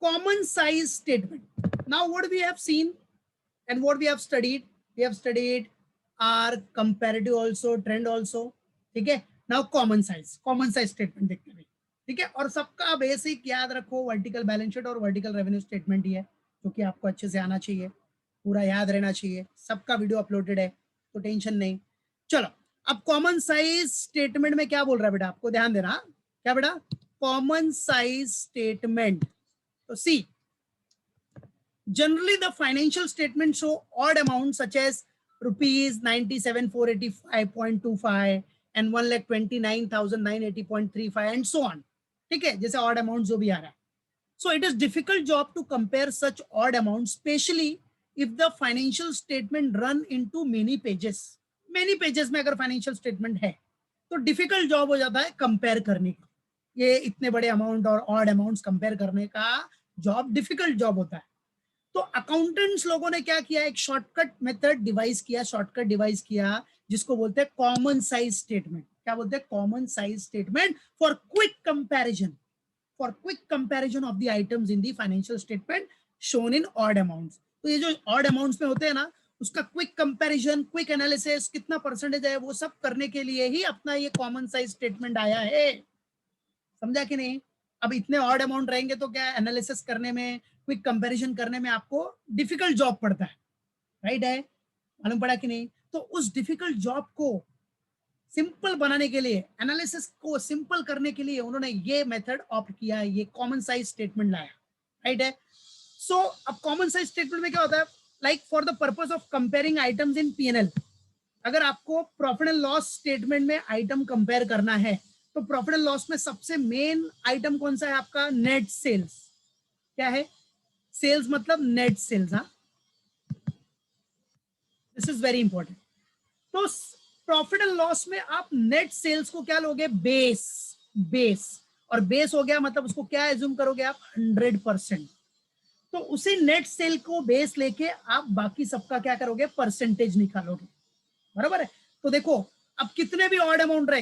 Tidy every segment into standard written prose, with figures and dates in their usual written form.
common size statement. Now what we have seen and what we have studied are comparative also, trend also. ठीक है, now common size statement देखते हैं. ठीक है, और सबका बेसिक याद रखो, वर्टिकल बैलेंस शीट और वर्टिकल रेवेन्यू स्टेटमेंट ही है, जो कि आपको अच्छे से आना चाहिए, पूरा याद रहना चाहिए. सबका वीडियो अपलोडेड है, तो टेंशन नहीं. चलो, अब कॉमन साइज स्टेटमेंट में क्या बोल रहा है बेटा, आपको ध्यान देना. क्या बेटा, कॉमन साइज स्टेटमेंट. तो सी, generally the financial statements show odd amounts such as rupees 97,485.25 and 1,29,980.35 and so on. ठीक है, जैसे odd amounts जो भी आ रहा है. So it is difficult job to compare such odd amounts, especially if the financial statement run into many pages. Many pages में अगर financial statement है, तो difficult job हो जाता है compare करने का. ये इतने बड़े amount और odd amounts compare करने का job difficult job होता है. तो अकाउंटेंट्स लोगों ने क्या किया, एक शॉर्टकट मेथड डिवाइस किया, जिसको बोलते हैं कॉमन साइज स्टेटमेंट. क्या बोलते हैं, common size statement for quick comparison of the items in the financial statement shown in odd amounts. तो ये जो ऑड अमाउंट्स में होते हैं ना, उसका क्विक कंपैरिजन, क्विक एनालिसिस, कितना परसेंटेज है, वो सब करने के लिए ही अपना ये कॉमन साइज स्टेटमेंट आया है. समझा कि नहीं. अब इतने ऑड अमाउंट रहेंगे तो क्या एनालिसिस करने में, क्विक कंपैरिजन करने में आपको डिफिकल्ट जॉब पड़ता है. राइट है, मालूम पड़ा कि नहीं. तो उस डिफिकल्ट जॉब को सिंपल बनाने के लिए, एनालिसिस को सिंपल करने के लिए उन्होंने ये मेथड ऑप्ट किया, ये कॉमन साइज स्टेटमेंट लाया. राइट है. सो अब कॉमन साइज स्टेटमेंट में क्या होता है, like for the purpose of comparing items in PNL. अगर आपको प्रॉफिट एंड लॉस स्टेटमेंट में आइटम कंपेयर करना है, तो प्रॉफिट एंड लॉस में सबसे मेन आइटम कौन सा है आपका, नेट सेल्स. क्या है, सेल्स मतलब नेट सेल्स. हाँ, दिस इज वेरी इंपॉर्टेंट. तो प्रॉफिट एंड लॉस में आप नेट सेल्स को क्या लोगे, बेस. और बेस हो गया मतलब उसको क्या एज्यूम करोगे आप, 100%. तो उसी नेट सेल को बेस लेके आप बाकी सबका क्या करोगे, परसेंटेज निकालोगे. बराबर है. तो देखो, अब कितने भी ऑड अमाउंट रहे,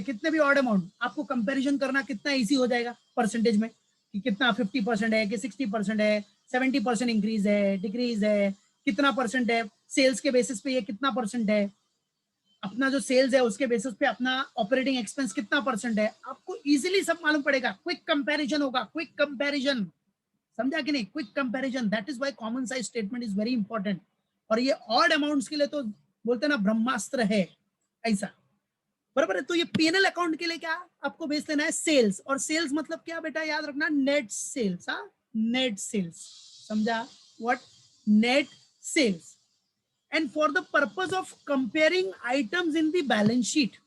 आपको कंपैरिजन करना कितना इजी हो जाएगा परसेंटेज में, कि कितना 50% है कि 60% है, 70% इंक्रीज है, डिक्रीज है, कितना परसेंट है, सेल्स के बेसिस पे ये कितना परसेंट है, अपना जो सेल्स है उसके बेसिस पे अपना ऑपरेटिंग एक्सपेंस कितना परसेंट है, आपको इजीली सब मालूम पड़ेगा. क्विक कंपैरिजन होगा, क्विक कंपैरिजन. समझा कि नहीं, quick comparison. That is why common size statement is very important. और ये ऑड अमाउंट्स के लिए तो बोलते हैं ना ब्रह्मास्त्र है, ऐसा. बराबर है. तो ये पीएनएल अकाउंट के लिए क्या आपको बेस लेना है, सेल्स. और सेल्स मतलब क्या बेटा, याद रखना, नेट सेल्स. हाँ, नेट सेल्स. समझा, what, net sales. And for the purpose of comparing items in the balance sheet.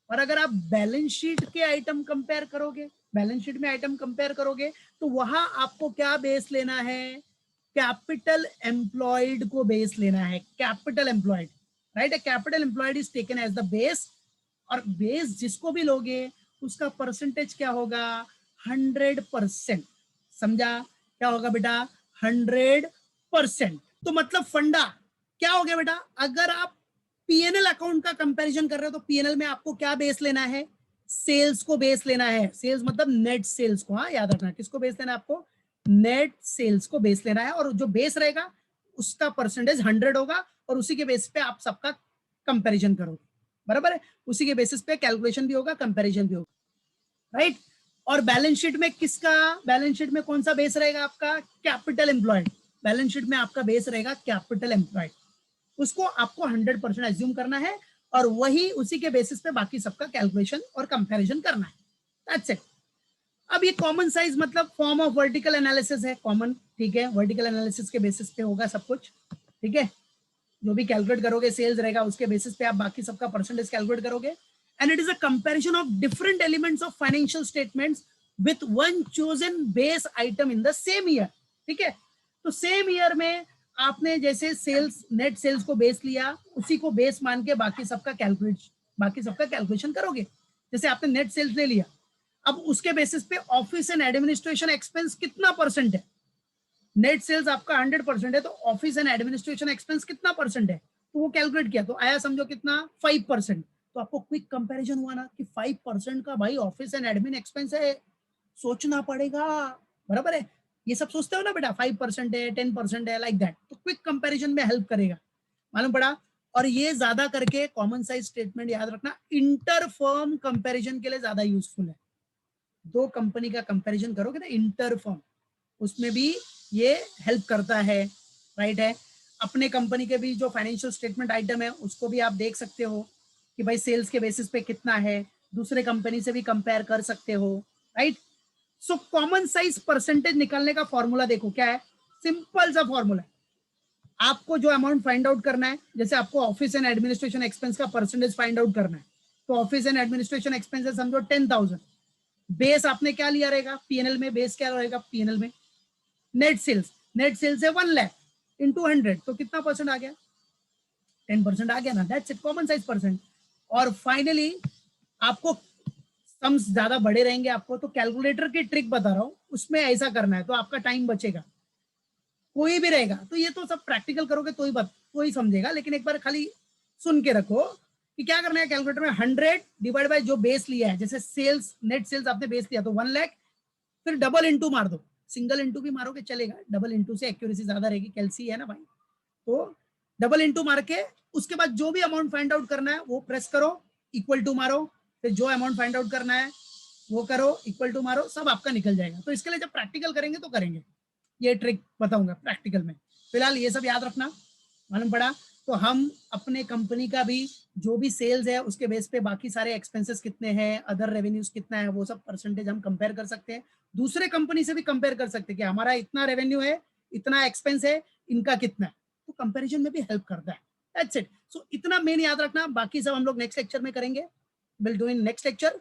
और अगर आप बैलेंस शीट के आइटम कंपेयर करोगे, बैलेंस शीट में आइटम कंपेयर करोगे, तो वहां आपको क्या बेस लेना है, कैपिटल एम्प्लॉयड को बेस लेना है. Capital employed, right. Capital employed is taken as the base. और बेस जिसको भी लोगे उसका परसेंटेज क्या होगा, 100%. समझा, क्या होगा बेटा, 100%. तो मतलब फंडा क्या हो गया बेटा, अगर आप पीएनएल अकाउंट का कंपैरिजन कर रहे हो तो पीएनएल में आपको क्या बेस लेना है, सेल्स को बेस लेना है. सेल्स मतलब नेट सेल्स को. हाँ, याद रखना, किसको बेस लेना है आपको, नेट सेल्स को बेस लेना है. और जो बेस रहेगा उसका परसेंटेज 100 होगा, और उसी के बेस पे आप सबका कंपैरिजन करोगे. बराबर है. उसी के बेसिस पे कैलकुलेशन भी होगा, कंपैरिजन भी होगा. राइट. और बैलेंस शीट में किसका, बैलेंस शीट में कौन सा बेस रहेगा आपका, कैपिटल एम्प्लॉयड. बैलेंस शीट में आपका बेस रहेगा कैपिटल एम्प्लॉयड. उसको आपको 100% एज्यूम करना है, और वही उसी के बेसिस पे बाकी सबका कैलकुलेशन और कंपैरिजन करना है. That's it. अब ये कॉमन साइज मतलब फॉर्म ऑफ वर्टिकल एनालिसिस है, कॉमन. ठीक है, वर्टिकल एनालिसिस के बेसिस पे होगा सब कुछ. ठीक है, जो भी कैलकुलेट करोगे सेल्स रहेगा, उसके बेसिस पे आप बाकी सबका परसेंटेज कैलकुलेट करोगे. And it is a comparison of different elements of financial statements with one chosen base item in the same year. ठीक है, तो सेम ईयर में आपने जैसे सेल्स, नेट सेल्स को बेस लिया, उसी को बेस मान के बाकी सबका कैलकुलेशन करोगे. जैसे आपने नेट सेल्स ले लिया, अब उसके बेसिस पे ऑफिस एंड एडमिनिस्ट्रेशन एक्सपेंस कितना परसेंट है. नेट सेल्स आपका 100% है, तो ऑफिस एंड एडमिनिस्ट्रेशन एक्सपेंस कितना परसेंट है, तो वो कैलकुलेट किया, तो आया समझो कितना, 5%. तो आपको क्विक कंपैरिजन हुआ ना कि 5% का भाई ऑफिस एंड एडमिन एक्सपेंस है, सोचना पड़ेगा. बराबर है. ये सब सोचते हो ना बेटा, 5% है, 10% है, लाइक दैट, तो क्विक कंपैरिजन में हेल्प करेगा, मालूम पड़ा। और ये ज्यादा करके कॉमन साइज स्टेटमेंट याद रखना, इंटर फर्म कंपैरिजन के लिए ज्यादा यूजफुल है। दो कंपनी का कंपैरिजन करोगे ना इंटर फर्म, उसमें भी ये हेल्प करता है, राइट है। अपने कंपनी के भी जो फाइनेंशियल स्टेटमेंट आइटम है उसको भी आप देख सकते हो कि भाई सेल्स के बेसिस पे कितना है, दूसरे कंपनी से भी कंपेयर कर सकते हो, right. So common size percentage निकालने का फॉर्मूला देखो क्या है, सिंपल सा फॉर्मूला है। आपको जो अमाउंट फाइंड आउट करना है, जैसे आपको ऑफिस एंड एडमिनिस्ट्रेशन एक्सपेंस का परसेंटेज फाइंड आउट करना है, तो ऑफिस एंड एडमिनिस्ट्रेशन एक्सपेंसेस समझो 10,000, बेस आपने क्या लिया रहेगा पीएनएल में, बेस क्या रहेगा पीएनएल में, नेट सेल्स, नेट सेल्स है 1 लाख इंटू 100, तो कितना परसेंट आ गया, 10% आ गया ना, that's it, common size percent. और फाइनली आपको सम्स ज्यादा बड़े रहेंगे आपको, तो कैलकुलेटर की ट्रिक बता रहा हूं, उसमें ऐसा करना है तो आपका टाइम बचेगा, कोई भी रहेगा तो ये तो सब प्रैक्टिकल करोगे तो ही तो ही समझेगा, लेकिन एक बार खाली सुन के रखो कि क्या करना है कैलकुलेटर में, 100 डिवाइड बाय जो बेस लिया है, जैसे सेल्स, नेट सेल्स आपने बेस लिया तो 1 लाख, फिर डबल इंटू मार दो, सिंगल इंटू भी मारोगे चलेगा, डबल इंटू से एक्यूरेसी ज्यादा रहेगी, कैलसी है ना भाई, तो डबल इंटू मार के उसके बाद जो भी अमाउंट फाइंड आउट करना है वो प्रेस करो, इक्वल टू मारो, फिर जो अमाउंट फाइंड आउट करना है वो करो, इक्वल टू मारो, सब आपका निकल जाएगा। तो इसके लिए जब प्रैक्टिकल करेंगे तो करेंगे, ये ट्रिक बताऊंगा प्रैक्टिकल में, फिलहाल ये सब याद रखना, मालूम पड़ा। तो हम अपने कंपनी का भी जो भी सेल्स है उसके बेस पे बाकी सारे एक्सपेंसेस कितने हैं, अदर रेवेन्यूज कितना है, वो सब परसेंटेज हम कंपेयर कर सकते हैं, दूसरे कंपनी से भी कंपेयर कर सकते हैं कि हमारा इतना रेवेन्यू है, इतना एक्सपेंस है, इनका कितना है, तो कंपैरिजन में भी हेल्प करता है, दैट्स इट। सो इतना मेन याद रखना, बाकी सब हम लोग नेक्स्ट लेक्चर में करेंगे, will do in next lecture.